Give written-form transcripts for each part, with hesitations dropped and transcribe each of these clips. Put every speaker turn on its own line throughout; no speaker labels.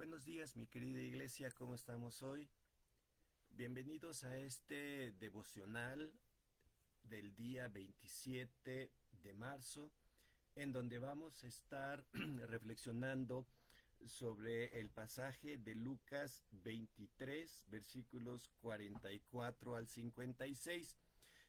Buenos días, mi querida iglesia, ¿cómo estamos hoy? Bienvenidos a este devocional del día 27 de marzo, en donde vamos a estar reflexionando sobre el pasaje de Lucas 23, versículos 44 al 56.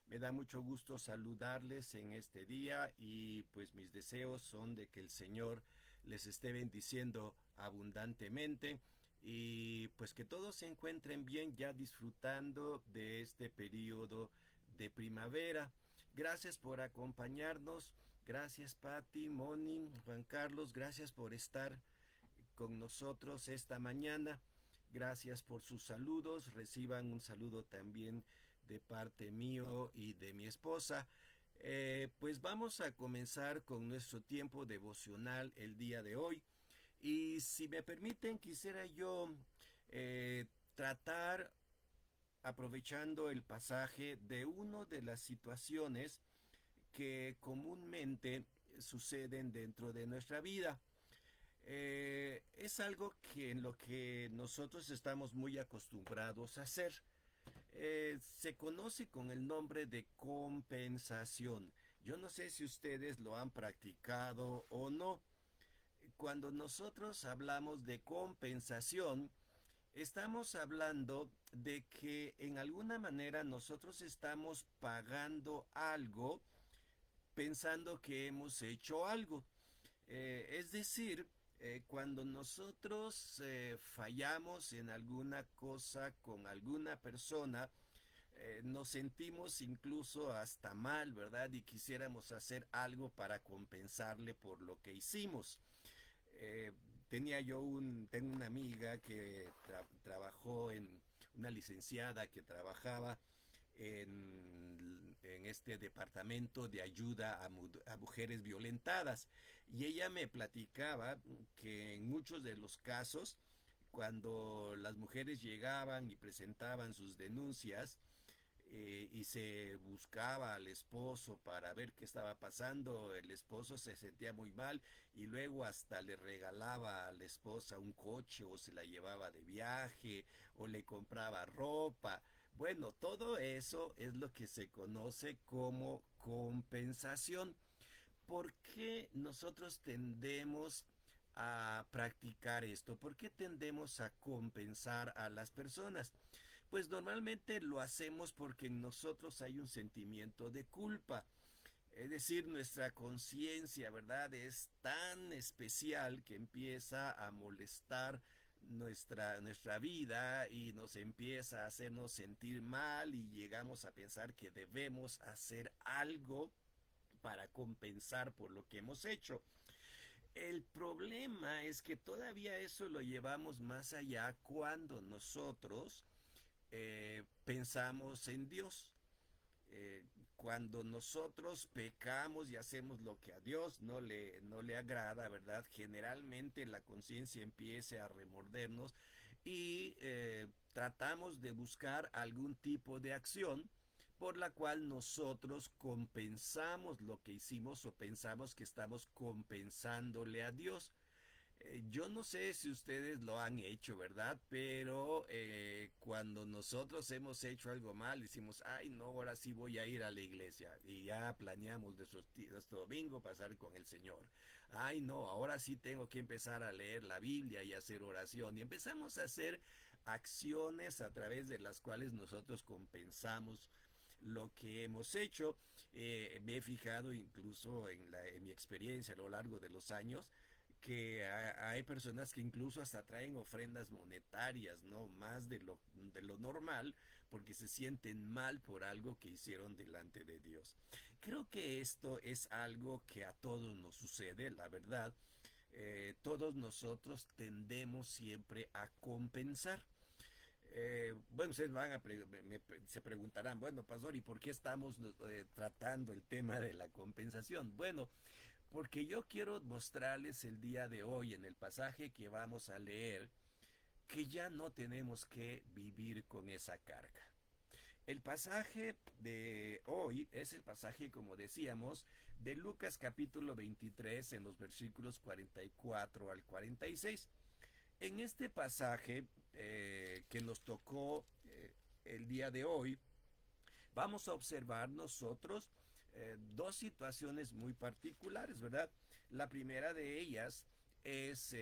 Me da mucho gusto saludarles en este día y pues mis deseos son de que el Señor les esté bendiciendo abundantemente y pues que todos se encuentren bien ya disfrutando de este periodo de primavera. Gracias por acompañarnos. Gracias Patti, Moni, Juan Carlos, gracias por estar con nosotros esta mañana. Gracias por sus saludos. Reciban un saludo también de parte mío y de mi esposa. Pues vamos a comenzar con nuestro tiempo devocional el día de hoy. Y si me permiten, quisiera yo tratar, aprovechando el pasaje, de una de las situaciones que comúnmente suceden dentro de nuestra vida. Es algo que en lo que nosotros estamos muy acostumbrados a hacer. Se conoce con el nombre de compensación. Yo no sé si ustedes lo han practicado o no. Cuando nosotros hablamos de compensación, estamos hablando de que en alguna manera nosotros estamos pagando algo pensando que hemos hecho algo. Es decir, cuando nosotros fallamos en alguna cosa con alguna persona, nos sentimos incluso hasta mal, ¿verdad? Y quisiéramos hacer algo para compensarle por lo que hicimos. Eh, tengo una amiga que trabajó una licenciada que trabajaba en este departamento de ayuda a mujeres violentadas. Y ella me platicaba que en muchos de los casos, cuando las mujeres llegaban y presentaban sus denuncias, y se buscaba al esposo para ver qué estaba pasando, el esposo se sentía muy mal y luego hasta le regalaba a la esposa un coche o se la llevaba de viaje o le compraba ropa. Bueno, todo eso es lo que se conoce como compensación. ¿Por qué nosotros tendemos a practicar esto? ¿Por qué tendemos a compensar a las personas? Pues normalmente lo hacemos porque en nosotros hay un sentimiento de culpa. Es decir, nuestra conciencia, ¿verdad? Es tan especial que empieza a molestar nuestra vida y nos empieza a hacernos sentir mal y llegamos a pensar que debemos hacer algo para compensar por lo que hemos hecho. El problema es que todavía eso lo llevamos más allá cuando nosotros pensamos en Dios. Eh, Cuando nosotros pecamos y hacemos lo que a Dios no le agrada, ¿verdad? Generalmente la conciencia empieza a remordernos y tratamos de buscar algún tipo de acción por la cual nosotros compensamos lo que hicimos o pensamos que estamos compensándole a Dios. Yo no sé si ustedes lo han hecho, ¿verdad? Pero cuando nosotros hemos hecho algo mal, decimos, ay, no, ahora sí voy a ir a la iglesia. Y ya planeamos nuestro domingo pasar con el Señor. Ay, no, ahora sí tengo que empezar a leer la Biblia y hacer oración. Y empezamos a hacer acciones a través de las cuales nosotros compensamos lo que hemos hecho. Me he fijado incluso en mi experiencia a lo largo de los años que hay personas que incluso hasta traen ofrendas monetarias, ¿no? Más de lo normal, porque se sienten mal por algo que hicieron delante de Dios. Creo que esto es algo que a todos nos sucede, la verdad. Todos nosotros tendemos siempre a compensar. Bueno, ustedes se preguntarán, bueno, pastor, ¿y por qué estamos tratando el tema de la compensación? Bueno, porque yo quiero mostrarles el día de hoy en el pasaje que vamos a leer que ya no tenemos que vivir con esa carga. El pasaje de hoy es el pasaje, como decíamos, de Lucas capítulo 23 en los versículos 44 al 46. En este pasaje que nos tocó el día de hoy, vamos a observar nosotros dos situaciones muy particulares, ¿verdad? La primera de ellas es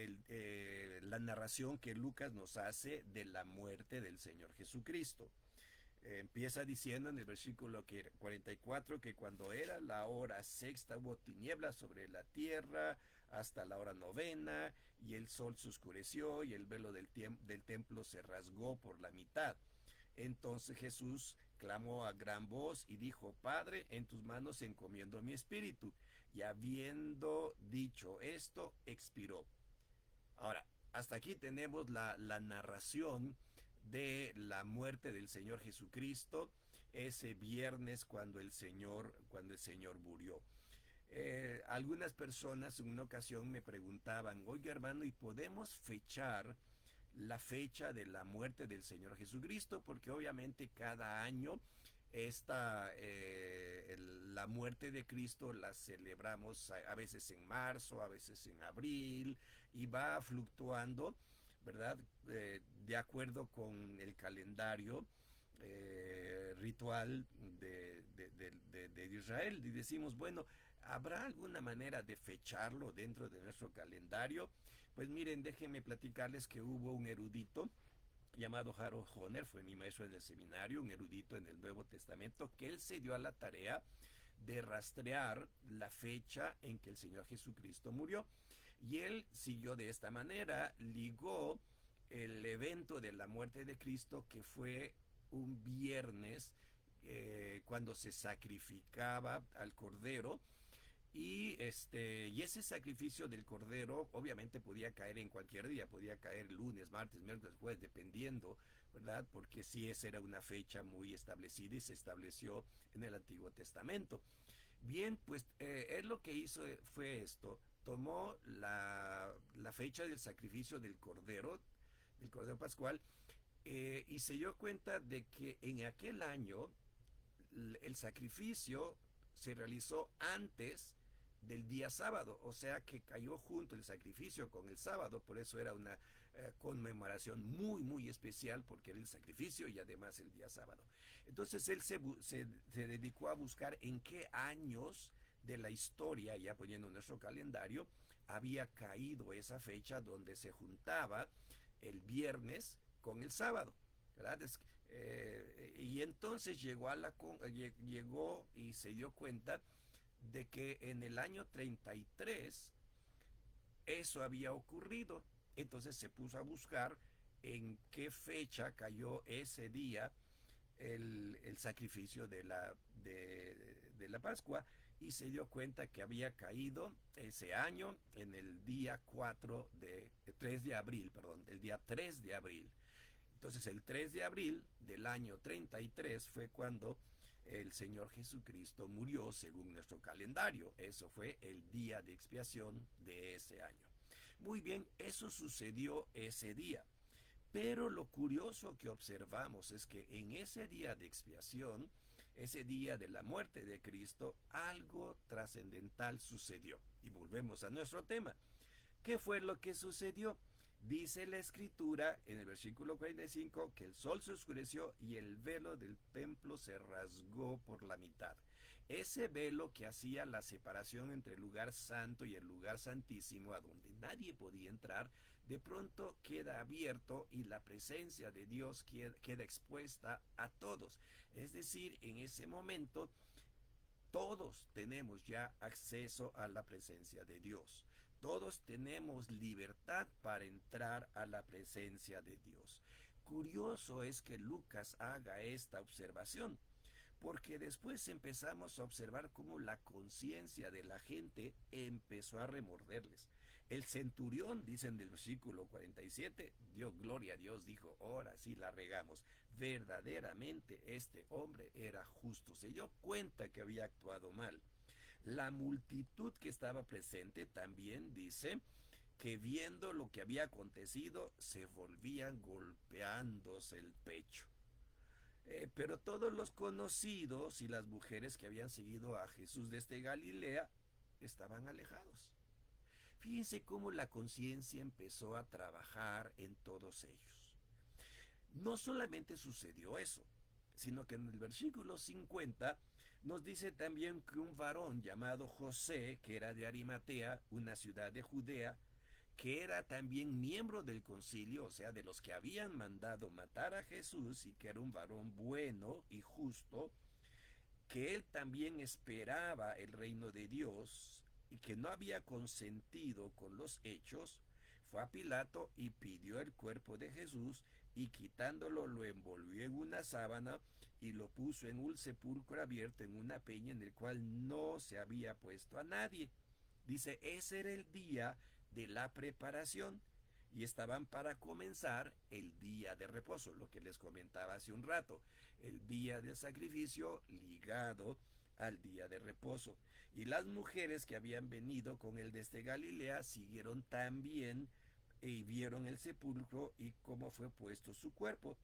la narración que Lucas nos hace de la muerte del Señor Jesucristo. Empieza diciendo en el versículo 44 que cuando era la hora sexta hubo tinieblas sobre la tierra hasta la hora novena y el sol se oscureció y el velo del templo se rasgó por la mitad. Entonces Jesús clamó a gran voz y dijo, Padre, en tus manos encomiendo mi espíritu. Y habiendo dicho esto, expiró. Ahora, hasta aquí tenemos la narración de la muerte del Señor Jesucristo ese viernes cuando el Señor murió. Algunas personas en una ocasión me preguntaban, oye hermano, ¿y podemos fechar la fecha de la muerte del Señor Jesucristo? Porque obviamente cada año la muerte de Cristo la celebramos a veces en marzo, a veces en abril, y va fluctuando, ¿verdad? De acuerdo con el calendario ritual de Israel. Y decimos, bueno, ¿habrá alguna manera de fecharlo dentro de nuestro calendario? Pues miren, déjenme platicarles que hubo un erudito llamado Harold Honer, fue mi maestro en el seminario, un erudito en el Nuevo Testamento, que él se dio a la tarea de rastrear la fecha en que el Señor Jesucristo murió. Y él siguió de esta manera, ligó el evento de la muerte de Cristo, que fue un viernes, cuando se sacrificaba al Cordero, y ese sacrificio del cordero obviamente podía caer en cualquier día, podía caer lunes, martes, miércoles, jueves, dependiendo, ¿verdad? Porque sí, esa era una fecha muy establecida y se estableció en el Antiguo Testamento. Bien, pues él lo que hizo fue esto, tomó la fecha del sacrificio del cordero pascual, y se dio cuenta de que en aquel año el sacrificio se realizó antes del día sábado, o sea que cayó junto el sacrificio con el sábado, por eso era una conmemoración muy, muy especial, porque era el sacrificio y además el día sábado. Entonces él se dedicó a buscar en qué años de la historia, ya poniendo nuestro calendario, había caído esa fecha donde se juntaba el viernes con el sábado, ¿verdad? Y entonces llegó y se dio cuenta de que en el año 33 eso había ocurrido. Entonces se puso a buscar en qué fecha cayó ese día el sacrificio de la Pascua, y se dio cuenta que había caído ese año en el día 3 de abril, perdón, el día 3 de abril. Entonces el 3 de abril del año 33 fue cuando el Señor Jesucristo murió según nuestro calendario. Eso fue el día de expiación de ese año. Muy bien, eso sucedió ese día. Pero lo curioso que observamos es que en ese día de expiación, ese día de la muerte de Cristo, algo trascendental sucedió. Y volvemos a nuestro tema. ¿Qué fue lo que sucedió? Dice la escritura en el versículo 45 que el sol se oscureció y el velo del templo se rasgó por la mitad. Ese velo que hacía la separación entre el lugar santo y el lugar santísimo, a donde nadie podía entrar, de pronto queda abierto y la presencia de Dios queda expuesta a todos. Es decir, en ese momento todos tenemos ya acceso a la presencia de Dios. Todos tenemos libertad para entrar a la presencia de Dios. Curioso es que Lucas haga esta observación, porque después empezamos a observar cómo la conciencia de la gente empezó a remorderles. El centurión, dicen del versículo 47, dio gloria a Dios, dijo, ahora sí la regamos. Verdaderamente este hombre era justo. Se dio cuenta que había actuado mal. La multitud que estaba presente también dice que viendo lo que había acontecido, se volvían golpeándose el pecho. Pero todos los conocidos y las mujeres que habían seguido a Jesús desde Galilea estaban alejados. Fíjense cómo la conciencia empezó a trabajar en todos ellos. No solamente sucedió eso, sino que en el versículo 50 nos dice también que un varón llamado José, que era de Arimatea, una ciudad de Judea, que era también miembro del concilio, o sea, de los que habían mandado matar a Jesús y que era un varón bueno y justo, que él también esperaba el reino de Dios y que no había consentido con los hechos, fue a Pilato y pidió el cuerpo de Jesús y quitándolo lo envolvió en una sábana y lo puso en un sepulcro abierto en una peña en el cual no se había puesto a nadie. Dice, ese era el día de la preparación y estaban para comenzar el día de reposo, lo que les comentaba hace un rato, el día del sacrificio ligado al día de reposo. Y las mujeres que habían venido con él desde Galilea siguieron también y vieron el sepulcro y cómo fue puesto su cuerpo.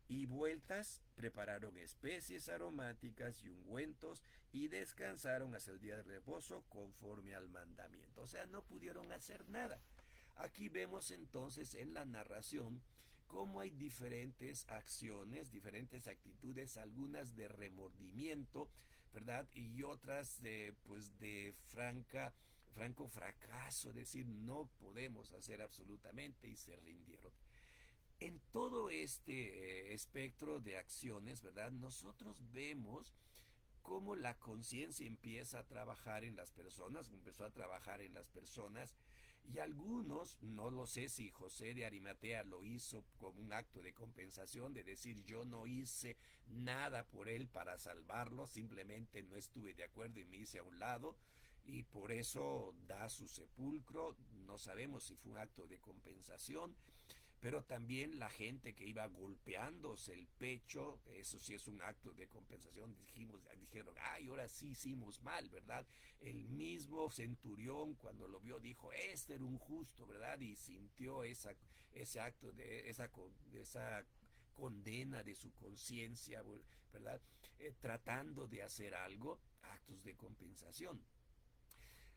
Y vueltas prepararon especies aromáticas y ungüentos y descansaron hasta el día de reposo conforme al mandamiento. O sea, no pudieron hacer nada. Aquí vemos entonces en la narración cómo hay diferentes acciones, diferentes actitudes, algunas de remordimiento, ¿verdad? Y otras de, pues, de franco fracaso, es decir, no podemos hacer absolutamente y se rindieron. En todo este espectro de acciones, ¿verdad? Nosotros vemos cómo la conciencia empieza a trabajar en las personas, empezó a trabajar en las personas, y algunos, no lo sé si José de Arimatea lo hizo como un acto de compensación, de decir yo no hice nada por él para salvarlo, simplemente no estuve de acuerdo y me hice a un lado, y por eso da su sepulcro, no sabemos si fue un acto de compensación, pero también la gente que iba golpeándose el pecho, eso sí es un acto de compensación, dijeron, ay, ahora sí hicimos mal, ¿verdad? El mismo centurión cuando lo vio dijo, este era un justo, ¿verdad? Y sintió ese acto esa condena de su conciencia, ¿verdad? Tratando de hacer algo, actos de compensación.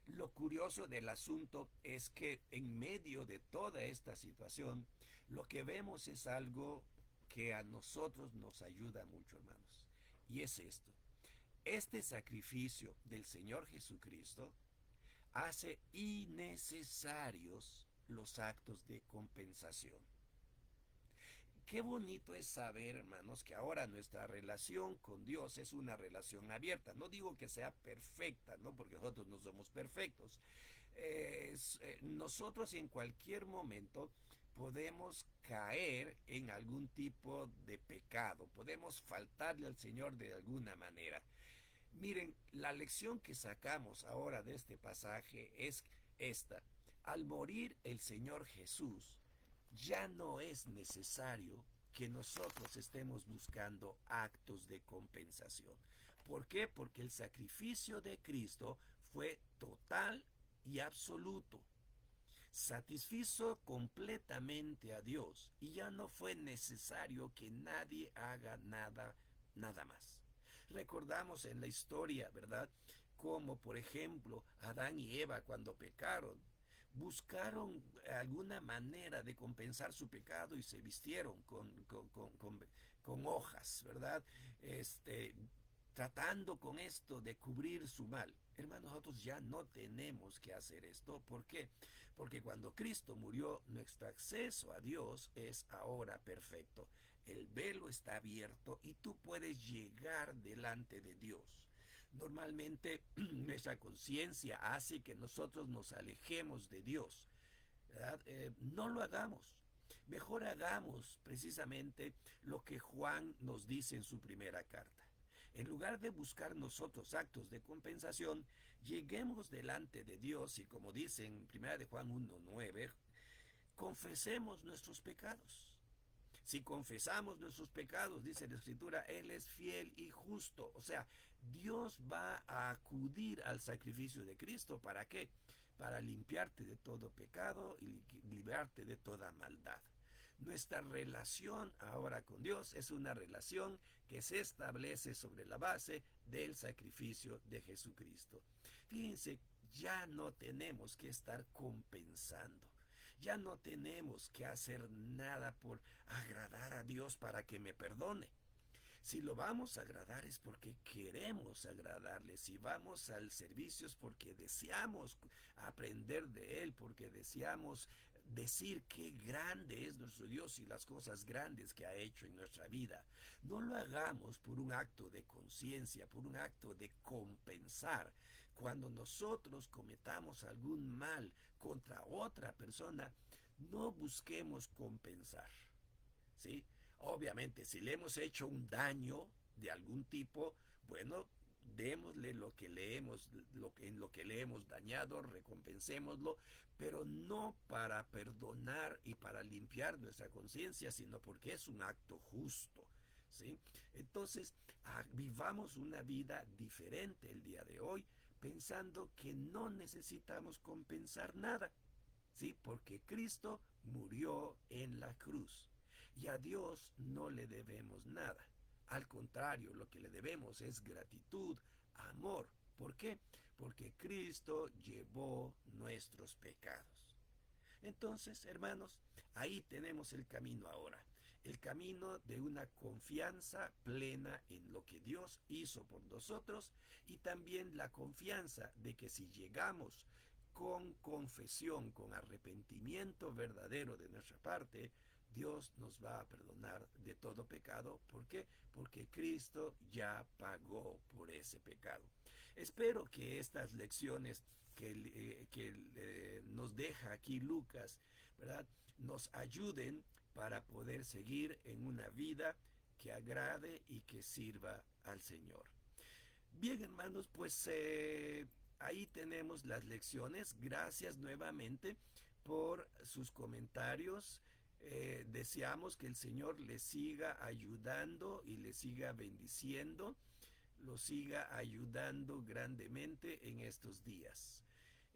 Lo curioso del asunto es que en medio de toda esta situación, lo que vemos es algo que a nosotros nos ayuda mucho, hermanos. Y es esto. Este sacrificio del Señor Jesucristo hace innecesarios los actos de compensación. Qué bonito es saber, hermanos, que ahora nuestra relación con Dios es una relación abierta. No digo que sea perfecta, ¿no? Porque nosotros no somos perfectos. Nosotros en cualquier momento podemos caer en algún tipo de pecado, podemos faltarle al Señor de alguna manera. Miren, la lección que sacamos ahora de este pasaje es esta. Al morir el Señor Jesús, ya no es necesario que nosotros estemos buscando actos de compensación. ¿Por qué? Porque el sacrificio de Cristo fue total y absoluto. Satisfizo completamente a Dios y ya no fue necesario que nadie haga nada más. Recordamos en la historia, ¿verdad? Como por ejemplo Adán y Eva cuando pecaron, buscaron alguna manera de compensar su pecado y se vistieron con hojas, ¿verdad? Tratando con esto de cubrir su mal. Hermanos, nosotros ya no tenemos que hacer esto. ¿Por qué? Porque cuando Cristo murió, nuestro acceso a Dios es ahora perfecto. El velo está abierto y tú puedes llegar delante de Dios. Normalmente nuestra conciencia hace que nosotros nos alejemos de Dios, ¿verdad? No lo hagamos. Mejor hagamos precisamente lo que Juan nos dice en su primera carta. En lugar de buscar nosotros actos de compensación, lleguemos delante de Dios y como dice en 1 de Juan 1:9, confesemos nuestros pecados. Si confesamos nuestros pecados, dice la Escritura, Él es fiel y justo. O sea, Dios va a acudir al sacrificio de Cristo. ¿Para qué? Para limpiarte de todo pecado y librarte de toda maldad. Nuestra relación ahora con Dios es una relación que se establece sobre la base del sacrificio de Jesucristo. Fíjense, ya no tenemos que estar compensando. Ya no tenemos que hacer nada por agradar a Dios para que me perdone. Si lo vamos a agradar es porque queremos agradarle. Si vamos al servicio es porque deseamos aprender de Él, porque deseamos decir qué grande es nuestro Dios y las cosas grandes que ha hecho en nuestra vida. No lo hagamos por un acto de conciencia, por un acto de compensar. Cuando nosotros cometamos algún mal contra otra persona, no busquemos compensar. ¿Sí? Obviamente, si le hemos hecho un daño de algún tipo, bueno, démosle lo que le hemos, en lo que le hemos dañado, recompensémoslo, pero no para perdonar y para limpiar nuestra conciencia, sino porque es un acto justo. ¿Sí? Entonces, vivamos una vida diferente el día de hoy, pensando que no necesitamos compensar nada. ¿Sí? Porque Cristo murió en la cruz. Y a Dios no le debemos nada. Al contrario, lo que le debemos es gratitud, amor. ¿Por qué? Porque Cristo llevó nuestros pecados. Entonces, hermanos, ahí tenemos el camino ahora. El camino de una confianza plena en lo que Dios hizo por nosotros y también la confianza de que si llegamos con confesión, con arrepentimiento verdadero de nuestra parte, Dios nos va a perdonar de todo pecado. ¿Por qué? Porque Cristo ya pagó por ese pecado. Espero que estas lecciones que nos deja aquí Lucas, ¿verdad?, nos ayuden para poder seguir en una vida que agrade y que sirva al Señor. Bien, hermanos, pues ahí tenemos las lecciones. Gracias nuevamente por sus comentarios. Deseamos que el Señor les siga ayudando y les siga bendiciendo, lo siga ayudando grandemente en estos días.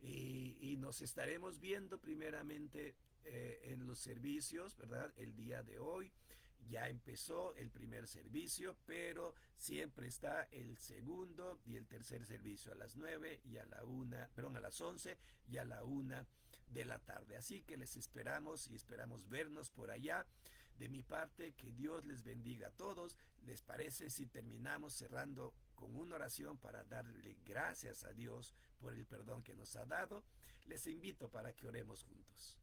Y nos estaremos viendo primeramente en los servicios, ¿verdad? El día de hoy. Ya empezó el primer servicio, pero siempre está el segundo y el tercer servicio a las 9 y a la 1, perdón, a las 11 y a la 1 de la tarde. Así que les esperamos y esperamos vernos por allá. De mi parte, que Dios les bendiga a todos. ¿Les parece si terminamos cerrando con una oración para darle gracias a Dios por el perdón que nos ha dado? Les invito para que oremos juntos.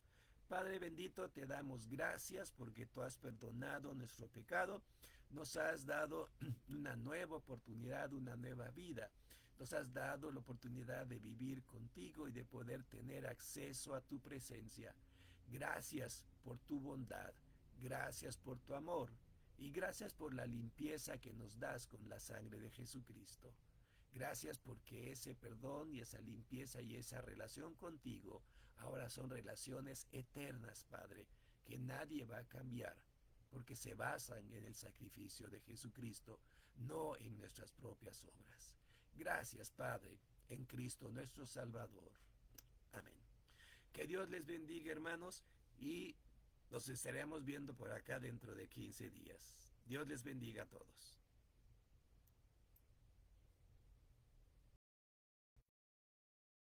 Padre bendito, te damos gracias porque tú has perdonado nuestro pecado, nos has dado una nueva oportunidad, una nueva vida. Nos has dado la oportunidad de vivir contigo y de poder tener acceso a tu presencia. Gracias por tu bondad, gracias por tu amor y gracias por la limpieza que nos das con la sangre de Jesucristo. Gracias porque ese perdón y esa limpieza y esa relación contigo ahora son relaciones eternas, Padre, que nadie va a cambiar, porque se basan en el sacrificio de Jesucristo, no en nuestras propias obras. Gracias, Padre, en Cristo nuestro Salvador. Amén. Que Dios les bendiga, hermanos, y nos estaremos viendo por acá dentro de 15 días. Dios les bendiga a todos.